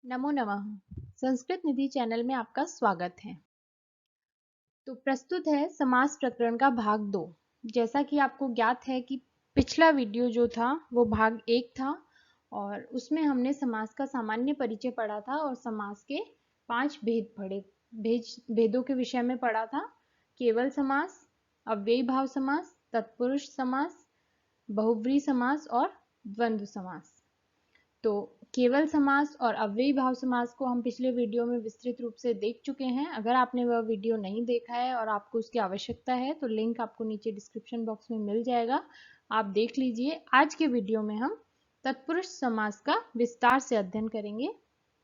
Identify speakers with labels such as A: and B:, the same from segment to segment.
A: नमो नमः। संस्कृत निधि चैनल में आपका स्वागत है। तो प्रस्तुत है समास प्रकरण का भाग 2। जैसा कि आपको ज्ञात है कि पिछला वीडियो जो था वो भाग 1 था और उसमें हमने समास का सामान्य परिचय पढ़ा था और समास के 5 भेदों के विषय में पढ़ा था। केवल समास, अव्ययी भाव समास, तत्पुरुष समास, बहुव्रीहि समास और द्वंद्व समास। तो केवल समास और अव्ययी भाव समास को हम पिछले वीडियो में विस्तृत रूप से देख चुके हैं। अगर आपने वह वीडियो नहीं देखा है और आपको उसकी आवश्यकता है तो लिंक आपको नीचे डिस्क्रिप्शन बॉक्स में मिल जाएगा, आप देख लीजिए। आज के वीडियो में हम तत्पुरुष समास का विस्तार से अध्ययन करेंगे।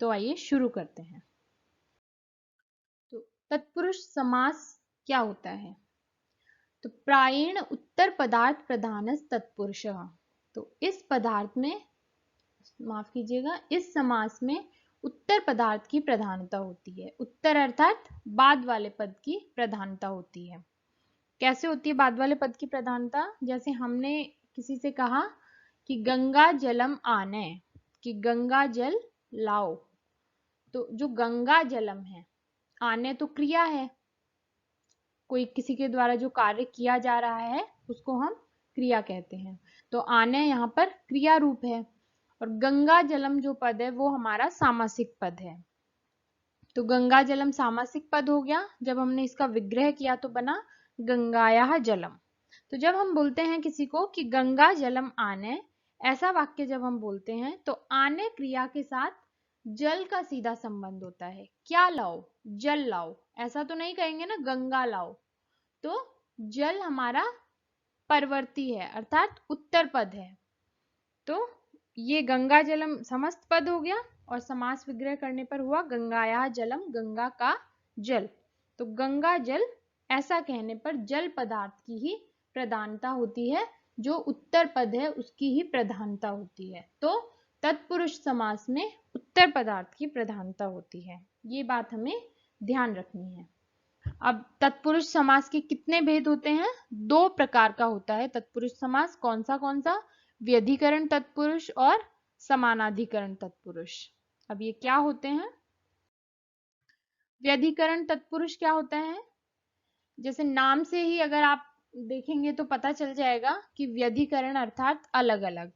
A: तो आइए शुरू करते हैं। तो तत्पुरुष समास क्या होता है? तो प्रायेण उत्तर पदार्थ प्रधानस तत्पुरुषः। तो इस पदार्थ में, माफ कीजिएगा, इस समास में उत्तर पदार्थ की प्रधानता होती है। उत्तर अर्थात बाद वाले पद की प्रधानता होती है। कैसे होती है बाद वाले पद की प्रधानता? जैसे हमने किसी से कहा कि गंगा जलम आने, कि गंगा जल लाओ। तो जो गंगा जलम है, आने तो क्रिया है, कोई किसी के द्वारा जो कार्य किया जा रहा है उसको हम क्रिया कहते हैं। तो आने यहाँ पर क्रिया रूप है और गंगा जलम जो पद है वो हमारा सामासिक पद है। तो गंगा जलम सामासिक पद हो गया। जब हमने इसका विग्रह किया तो बना गंगायाः जलम। तो जब हम बोलते हैं किसी को कि गंगा जलम आने, ऐसा वाक्य जब हम बोलते हैं तो आने क्रिया के साथ जल का सीधा संबंध होता है। क्या लाओ? जल लाओ। ऐसा तो नहीं कहेंगे ना गंगा लाओ। तो जल हमारा परवर्ती है अर्थात उत्तर पद है। तो ये गंगा जलम समस्त पद हो गया और समास विग्रह करने पर हुआ गंगायाः जलम, गंगा का जल। तो गंगा जल ऐसा कहने पर जल पदार्थ की ही प्रधानता होती है, जो उत्तर पद है उसकी ही प्रधानता होती है। तो तत्पुरुष समास में उत्तर पदार्थ की प्रधानता होती है। ये बात हमें ध्यान रखनी है। अब तत्पुरुष समास के कितने भेद होते हैं? 2 प्रकार का होता है तत्पुरुष समास। कौन सा? व्यधिकरण तत्पुरुष और समानाधिकरण तत्पुरुष। अब ये क्या होते हैं? व्यधिकरण तत्पुरुष क्या होता है? जैसे नाम से ही अगर आप देखेंगे तो पता चल जाएगा कि व्यधिकरण अर्थात अलग अलग।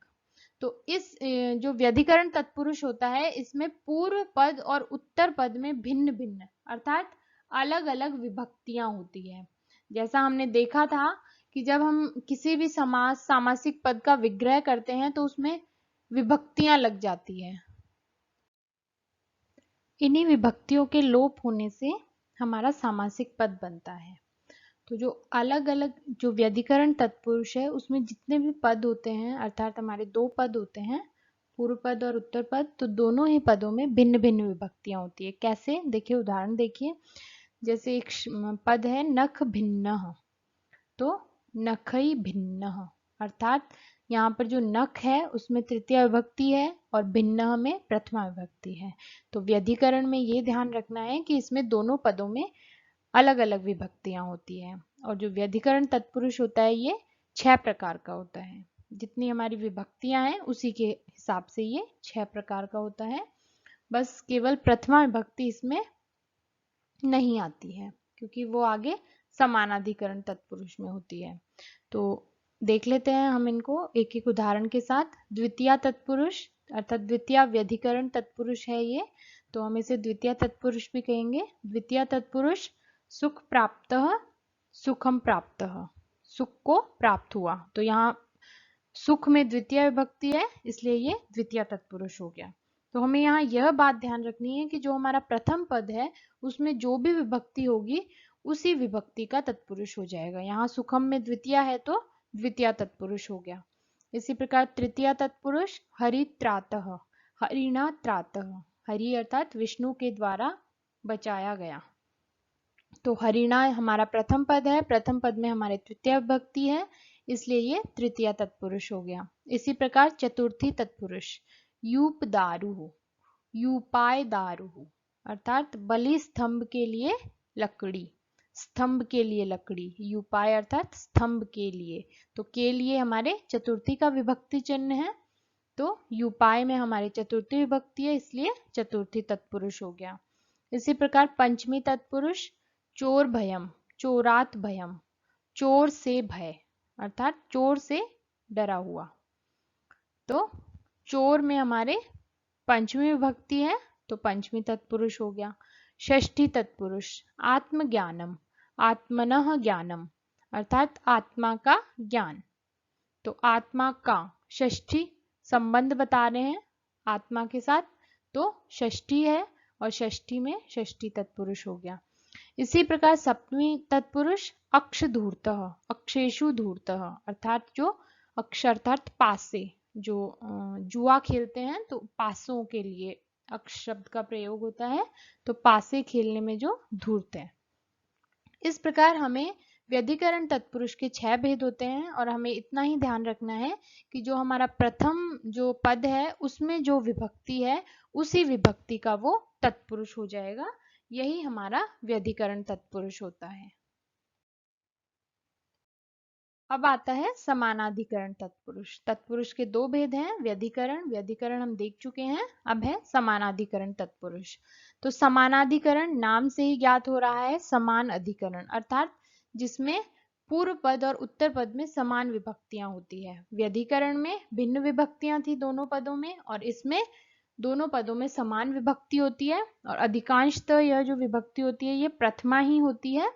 A: तो इस जो व्यधिकरण तत्पुरुष होता है इसमें पूर्व पद और उत्तर पद में भिन्न भिन्न अर्थात अलग अलग विभक्तियां होती है। जैसा हमने देखा था कि जब हम किसी भी समास सामासिक पद का विग्रह करते हैं तो उसमें विभक्तियां लग जाती है। इन्हीं विभक्तियों के लोप होने से हमारा सामासिक पद बनता है। तो जो अलग अलग जो व्यधिकरण तत्पुरुष है उसमें जितने भी पद होते हैं अर्थात हमारे 2 पद होते हैं, पूर्व पद और उत्तर पद, तो दोनों ही पदों में भिन्न भिन्न विभक्तियां होती है। कैसे? देखिए, उदाहरण देखिए। जैसे एक पद है नख भिन्नः, तो नखई भिन्नः अर्थात यहाँ पर जो नख है उसमें तृतीया विभक्ति है और भिन्नः में प्रथमा विभक्ति है। तो व्यधिकरण में ये ध्यान रखना है कि इसमें दोनों पदों में अलग अलग विभक्तियां होती है। और जो व्यधिकरण तत्पुरुष होता है ये 6 प्रकार का होता है। जितनी हमारी विभक्तियां हैं उसी के हिसाब से ये 6 प्रकार का होता है। बस केवल प्रथमा विभक्ति इसमें नहीं आती है क्योंकि वो आगे समानाधिकरण तत्पुरुष में होती है। तो देख लेते हैं हम इनको एक एक उदाहरण के साथ। द्वितीय तत्पुरुष अर्थात द्वितीय व्यधिकरण तत्पुरुष है ये, तो हम इसे द्वितीय तत्पुरुष भी कहेंगे। द्वितीय तत्पुरुष सुख प्राप्त, सुखम प्राप्त, सुख को प्राप्त हुआ। तो यहाँ सुख में द्वितीय विभक्ति है इसलिए ये द्वितीय तत्पुरुष हो गया। तो हमें यहाँ यह बात ध्यान रखनी है कि जो हमारा प्रथम पद है उसमें जो भी विभक्ति होगी उसी विभक्ति का तत्पुरुष हो जाएगा। यहाँ सुखम में द्वितीय है तो द्वितीय तत्पुरुष हो गया। इसी प्रकार तृतीय तत्पुरुष हरित्रातः, हरिणा त्रातः, हरि अर्थात विष्णु के द्वारा बचाया गया। तो हरिणा हमारा प्रथम पद है, प्रथम पद में हमारे तृतीय विभक्ति है इसलिए ये तृतीय तत्पुरुष हो गया। इसी प्रकार चतुर्थी तत्पुरुष यूप दारु, यूपाय दारु अर्थात बलि स्तंभ के लिए लकड़ी, स्तंभ के लिए लकड़ी, यूपाय अर्थात स्तंभ के लिए। तो के लिए हमारे चतुर्थी का विभक्ति चिन्ह है तो युपाय में हमारी चतुर्थी विभक्ति है, इसलिए चतुर्थी तत्पुरुष हो गया। इसी प्रकार पंचमी तत्पुरुष चोर भयम, चोरात भयम, चोर से भय अर्थात चोर से डरा हुआ। तो चोर में हमारे पंचमी विभक्ति है, तो पंचमी तत्पुरुष हो गया। षष्ठी तत्पुरुष आत्मज्ञानम, आत्मनः ज्ञानम अर्थात आत्मा का ज्ञान। तो आत्मा का षष्ठी संबंध बता रहे हैं आत्मा के साथ, तो षष्ठी है और षष्ठी में षष्ठी तत्पुरुष हो गया। इसी प्रकार सप्तमी तत्पुरुष अक्ष धूर्तः, अक्षेषु धूर्तः अर्थात जो अक्ष अर्थात पासे, जो जुआ खेलते हैं तो पासों के लिए अक्ष शब्द का प्रयोग होता है, तो पासे खेलने में जो धूर्त है। इस प्रकार हमें व्यधिकरण तत्पुरुष के 6 भेद होते हैं और हमें इतना ही ध्यान रखना है कि जो हमारा प्रथम जो पद है उसमें जो विभक्ति है उसी विभक्ति का वो तत्पुरुष हो जाएगा, यही हमारा व्यधिकरण तत्पुरुष होता है। अब आता है समानाधिकरण तत्पुरुष। तत्पुरुष के 2 भेद हैं, व्यधिकरण, व्यधिकरण हम देख चुके हैं, अब है समानाधिकरण तत्पुरुष। तो समानाधिकरण नाम से ही ज्ञात हो रहा है समान अधिकरण अर्थात जिसमें पूर्व पद और उत्तर पद में समान विभक्तियां होती है। व्यधिकरण में भिन्न विभक्तियां थी दोनों पदों में और इसमें दोनों पदों में समान विभक्ति होती है और अधिकांशतः यह जो विभक्ति होती है ये प्रथमा ही होती है,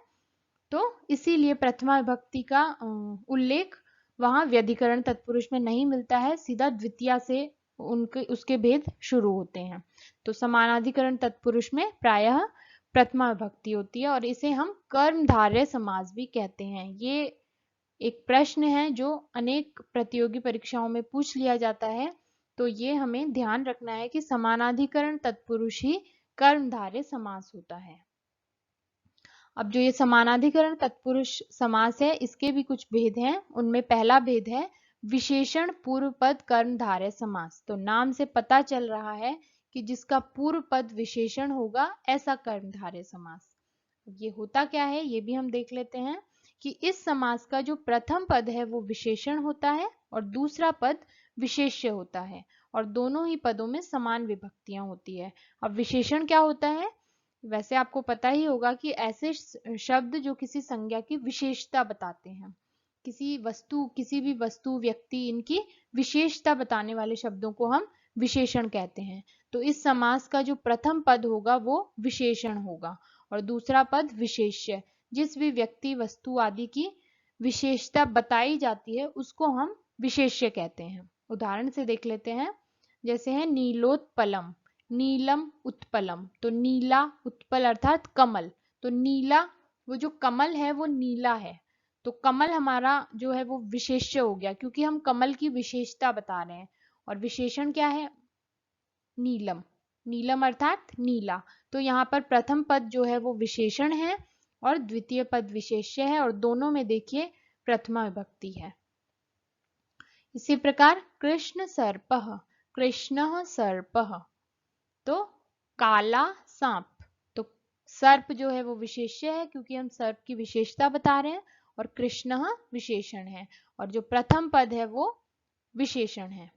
A: तो इसीलिए प्रथमा विभक्ति का उल्लेख वहां व्यधिकरण तत्पुरुष में नहीं मिलता है, सीधा द्वितीया से उसके भेद शुरू होते हैं। तो समानाधिकरण तत्पुरुष में प्रायः प्रथमा विभक्ति होती है और इसे हम कर्मधारय समास भी कहते हैं। ये एक प्रश्न है जो अनेक प्रतियोगी परीक्षाओं में पूछ लिया जाता है, तो ये हमें ध्यान रखना है कि समानाधिकरण तत्पुरुष ही कर्मधारय समास होता है। अब जो ये समानाधिकरण तत्पुरुष समास है इसके भी कुछ भेद हैं। उनमें पहला भेद है विशेषण पूर्व पद कर्मधारय समास। तो नाम से पता चल रहा है कि जिसका पूर्व पद विशेषण होगा ऐसा कर्मधारय समास। ये होता क्या है ये भी हम देख लेते हैं कि इस समास का जो प्रथम पद है वो विशेषण होता है और दूसरा पद विशेष्य होता है और दोनों ही पदों में समान विभक्तियां होती है। अब विशेषण क्या होता है, वैसे आपको पता ही होगा कि ऐसे शब्द जो किसी संज्ञा की विशेषता बताते हैं, किसी वस्तु, किसी भी वस्तु, व्यक्ति, इनकी विशेषता बताने वाले शब्दों को हम विशेषण कहते हैं। तो इस समास का जो प्रथम पद होगा वो विशेषण होगा और दूसरा पद विशेष्य। जिस भी व्यक्ति, वस्तु आदि की विशेषता बताई जाती है उसको हम विशेष्य कहते हैं। उदाहरण से देख लेते हैं, जैसे है नीलोत्पलम, नीलम उत्पलम। तो नीला उत्पल अर्थात कमल, तो नीला वो जो कमल है वो नीला है, तो कमल हमारा जो है वो विशेष्य हो गया क्योंकि हम कमल की विशेषता बता रहे हैं। और विशेषण क्या है, नीलम, नीलम अर्थात नीला। तो यहाँ पर प्रथम पद जो है वो विशेषण है और द्वितीय पद विशेष्य है और दोनों में देखिए प्रथमा विभक्ति है। इसी प्रकार कृष्ण सर्पः, कृष्णः सर्पः, तो काला सांप। तो सर्प जो है वो विशेष्य है क्योंकि हम सर्प की विशेषता बता रहे हैं और कृष्णः विशेषण है और जो प्रथम पद है वो विशेषण है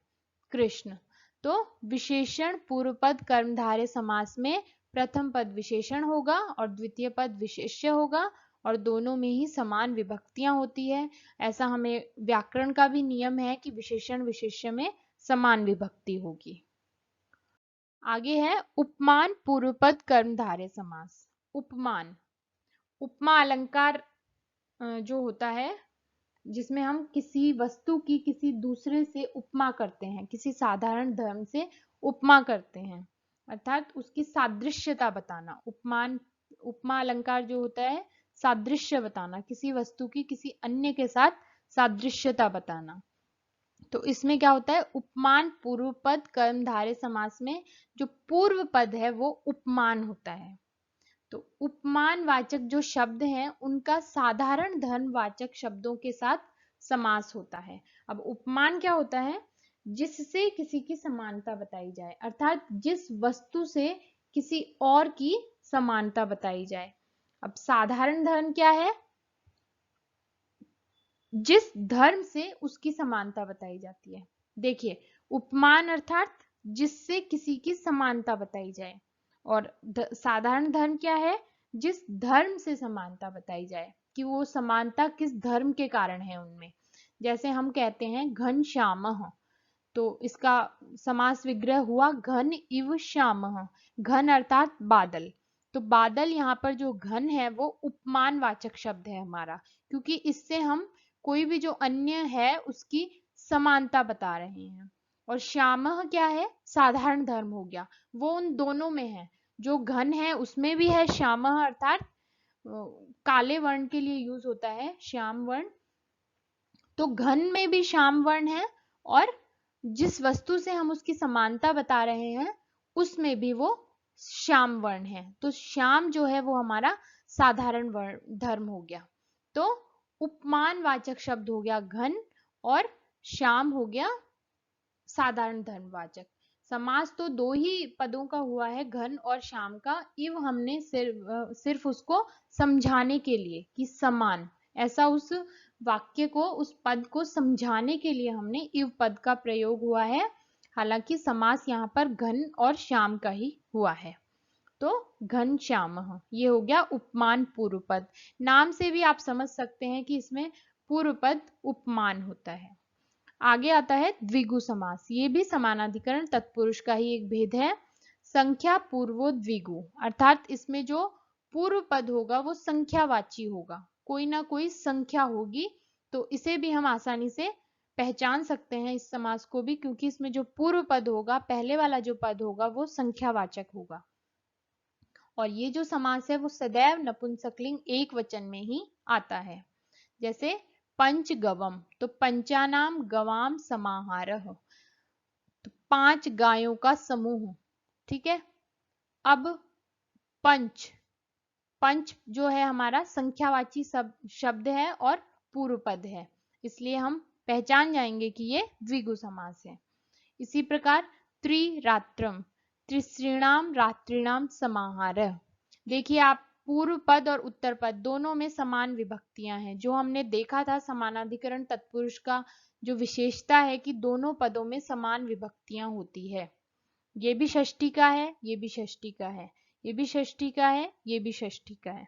A: कृष्ण। तो विशेषण पूर्व पद कर्मधारय समास में प्रथम पद विशेषण होगा और द्वितीय पद विशेष्य होगा और दोनों में ही समान विभक्तियां होती है। ऐसा हमें व्याकरण का भी नियम है कि विशेषण विशेष्य में समान विभक्ति होगी। आगे है उपमान पूर्व पद कर्मधारय समास। उपमान, उपमा अलंकार जो होता है जिसमें हम किसी वस्तु की किसी दूसरे से उपमा करते हैं, किसी साधारण धर्म से उपमा करते हैं अर्थात उसकी सादृश्यता बताना। उपमान, उपमा अलंकार जो होता है सादृश्य बताना, किसी वस्तु की किसी अन्य के साथ सादृश्यता बताना। तो इसमें क्या होता है, उपमान पूर्व पद कर्मधारय समास में जो पूर्व पद है वो उपमान होता है। तो उपमान वाचक जो शब्द हैं उनका साधारण धर्म वाचक शब्दों के साथ समास होता है। अब उपमान क्या होता है, जिससे किसी की समानता बताई जाए अर्थात जिस वस्तु से किसी और की समानता बताई जाए। अब साधारण धर्म क्या है, जिस धर्म से उसकी समानता बताई जाती है। देखिए उपमान अर्थात जिससे किसी की समानता बताई जाए, और साधारण धर्म क्या है, जिस धर्म से समानता बताई जाए कि वो समानता किस धर्म के कारण है उनमें। जैसे हम कहते हैं घन श्यामः, तो इसका समास विग्रह हुआ घन इव श्यामः। घन अर्थात बादल, तो बादल यहाँ पर जो घन है वो उपमान वाचक शब्द है हमारा, क्योंकि इससे हम कोई भी जो अन्य है उसकी समानता बता रहे हैं। और श्यामः क्या है, साधारण धर्म हो गया, वो उन दोनों में है। जो घन है उसमें भी है श्यामः, अर्थात काले वर्ण के लिए यूज होता है श्याम वर्ण, तो घन में भी श्याम वर्ण है, और जिस वस्तु से हम उसकी समानता बता रहे हैं उसमें भी वो श्याम वर्ण है। तो श्याम जो है वो हमारा साधारण वर्ण धर्म हो गया। तो उपमान वाचक शब्द हो गया घन, और श्याम हो गया साधारण धर्मवाचक। समास तो दो ही पदों का हुआ है, घन और श्याम का। इव हमने सिर्फ उसको समझाने के लिए कि समान, ऐसा उस वाक्य को, उस पद को समझाने के लिए हमने इव पद का प्रयोग हुआ है। हालांकि समास यहाँ पर घन और श्याम का ही हुआ है। तो घन श्याम, ये हो गया उपमान पूर्व पद। नाम से भी आप समझ सकते हैं कि इसमें पूर्व पद उपमान होता है। आगे आता है द्विगु समास। ये भी समानाधिकरण तत्पुरुष का ही एक भेद है। संख्या पूर्वो द्विगु, अर्थात इसमें जो पूर्व पद होगा वो संख्यावाची होगा, कोई ना कोई संख्या होगी। तो इसे भी हम आसानी से पहचान सकते हैं इस समास को भी, क्योंकि इसमें जो पूर्व पद होगा, पहले वाला जो पद होगा वो संख्यावाचक होगा। और ये जो समास है वो सदैव नपुंसकलिंग एक वचन में ही आता है। जैसे पंचगवम, तो पंचानाम गवाम समाहारः, तो 5 गायों का समूह। ठीक है। अब पंच, पंच जो है हमारा संख्यावाची शब्द है और पूर्व पद है, इसलिए हम पहचान जाएंगे कि ये द्विगु समास है। इसी प्रकार त्रिरात्रम, त्रिस्त्रीणाम रात्रिणाम समाहारः। देखिए आप, पूर्व पद और उत्तर पद दोनों में समान विभक्तियां हैं। जो हमने देखा था समानाधिकरण तत्पुरुष का जो विशेषता है कि दोनों पदों में समान विभक्तियां होती है। ये भी षष्ठी का है, ये भी षष्ठी का है, ये भी षष्ठी का है, ये भी षष्ठी का है।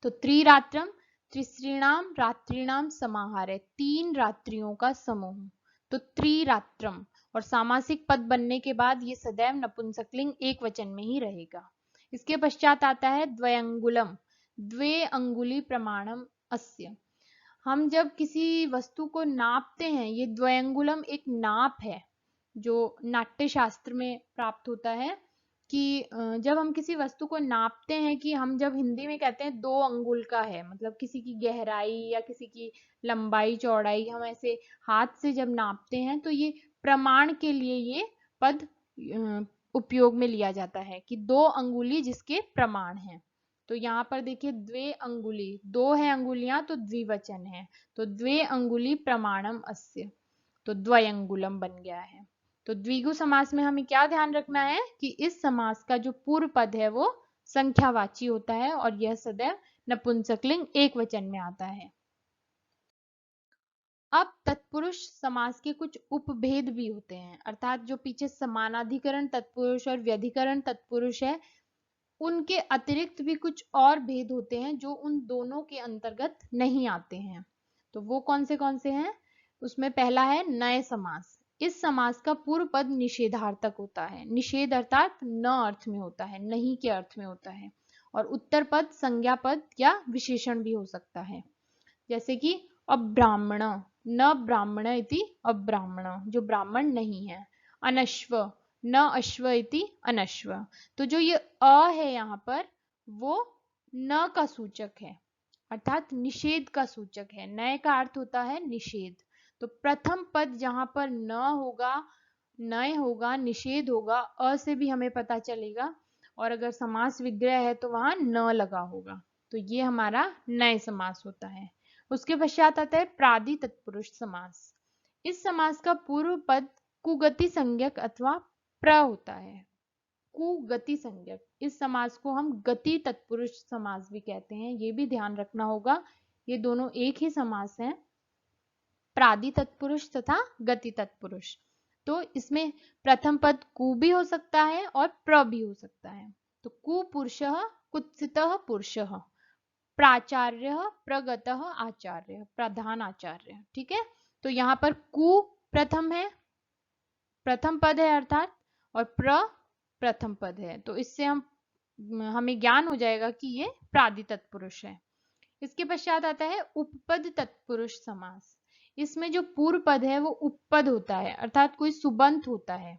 A: तो त्रिरात्रम, त्रिस्त्रीणाम रात्रिणाम समाहार, 3 रात्रियों का समूह। तो त्रिरात्रम, और सामासिक पद बनने के बाद ये सदैव नपुंसकलिंग एक वचन में ही रहेगा। इसके पश्चात आता है द्वयंगुलम, द्वे अंगुली प्रमाणम अस्य। हम जब किसी वस्तु को नापते हैं, ये द्वयंगुलम एक नाप है जो नाट्य शास्त्र में प्राप्त होता है कि जब हम किसी वस्तु को नापते हैं, कि हम जब हिंदी में कहते हैं 2 अंगुल का है, मतलब किसी की गहराई या किसी की लंबाई चौड़ाई हम ऐसे हाथ से जब नापते हैं, तो ये प्रमाण के लिए ये पद उपयोग में लिया जाता है कि 2 अंगुली जिसके प्रमाण हैं। तो यहाँ पर देखिए द्वे अंगुली, 2 है अंगुलियां तो द्विवचन है, तो द्वे अंगुली प्रमाणम अस्य, तो द्वयंगुलम बन गया है। तो द्विगु समास में हमें क्या ध्यान रखना है कि इस समास का जो पूर्व पद है वो संख्यावाची होता है, और यह सदैव नपुंसकलिंग एक वचन में आता है। अब तत्पुरुष समास के कुछ उपभेद भी होते हैं, अर्थात जो पीछे समानाधिकरण तत्पुरुष और व्यधिकरण तत्पुरुष है, उनके अतिरिक्त भी कुछ और भेद होते हैं जो उन दोनों के अंतर्गत नहीं आते हैं। तो वो कौन से हैं? उसमें पहला है नए समास। इस समास का पूर्व पद निषेधार्थक होता है। निषेध अर्थात न अर्थ में होता है, नहीं के अर्थ में होता है। और उत्तर पद संज्ञा पद या विशेषण भी हो सकता है। जैसे कि अब्राह्मण, न ब्राह्मण इति अब्राह्मण, जो ब्राह्मण नहीं है। अनश्व, न अश्व इति अनश्व। तो जो ये अ है यहाँ पर वो न का सूचक है, अर्थात निषेध का सूचक है। नए का अर्थ होता है निषेध। तो प्रथम पद जहां पर न होगा, नय होगा, निषेध होगा, अ से भी हमें पता चलेगा, और अगर समास विग्रह है तो वहां न लगा होगा। तो ये हमारा नए समास होता है। उसके पश्चात आता है प्रादि तत्पुरुष समास। इस समास का पूर्व पद कुगति संज्ञक अथवा प्र होता है। कुगति संज्ञक, इस समास को हम गति तत्पुरुष समास भी कहते हैं, ये भी ध्यान रखना होगा। ये दोनों एक ही समास हैं, प्रादि तत्पुरुष तथा गति तत्पुरुष। तो इसमें प्रथम पद कु भी हो सकता है और प्र भी हो सकता है। तो कुपुरुषः, कुत्सितः पुरुषः, प्राचार्य, प्रगतः आचार्य, प्रधान आचार्य। ठीक है, तो यहाँ पर कु प्रथम है, प्रथम पद है अर्थात, और प्र प्रथम पद है, तो इससे हमें ज्ञान हो जाएगा कि ये प्रादि तत्पुरुष है। इसके पश्चात आता है उपपद तत्पुरुष समास। इसमें जो पूर्व पद है वो उपपद होता है, अर्थात कोई सुबंत होता है,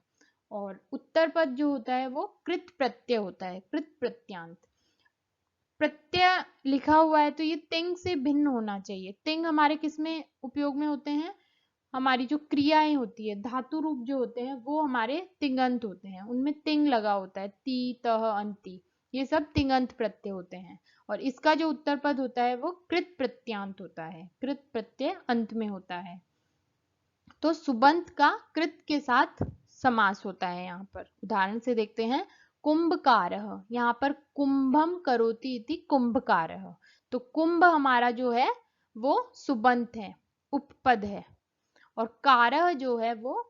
A: और उत्तर पद जो होता है वो कृत प्रत्यय होता है, कृत प्रत्यांत। प्रत्यय लिखा हुआ है तो ये तिंग से भिन्न होना चाहिए। तिंग हमारे किस में उपयोग में होते हैं, हमारी जो क्रियाएं होती है, धातु रूप जो होते हैं वो हमारे तिंगंत होते हैं, उनमें तिंग लगा होता है, ती तह अंति, ये सब तिंगंत प्रत्यय होते हैं। और इसका जो उत्तर पद होता है वो कृत प्रत्यांत होता है, कृत प्रत्यय अंत में होता है। तो सुबंत का कृत के साथ समास होता है। यहाँ पर उदाहरण से देखते हैं, कुंभकारः, यहाँ पर कुंभम करोति इति कुंभकारः। तो कुंभ हमारा जो है वो सुबंत है, उपपद है, और कारः जो है वो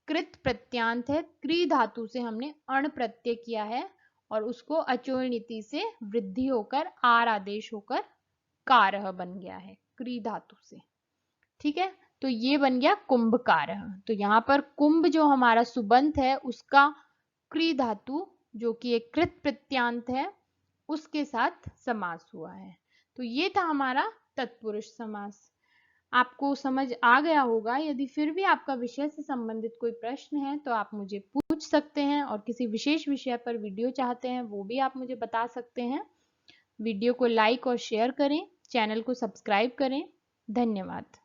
A: कृत प्रत्यांत है। क्री धातु से हमने अण प्रत्यय किया है और उसको अचोल नीति से वृद्धि होकर आर आदेश होकर कारः बन गया है क्री धातु से। ठीक है, तो ये बन गया कुंभकारः। तो यहाँ पर कुंभ जो हमारा सुबंत है उसका क्री धातु जो कि एक कृत प्रत्यांत है उसके साथ समास हुआ है। तो ये था हमारा तत्पुरुष समास। आपको समझ आ गया होगा। यदि फिर भी आपका विषय से संबंधित कोई प्रश्न है तो आप मुझे पूछ सकते हैं, और किसी विशेष विषय पर वीडियो चाहते हैं वो भी आप मुझे बता सकते हैं। वीडियो को लाइक और शेयर करें, चैनल को सब्सक्राइब करें। धन्यवाद।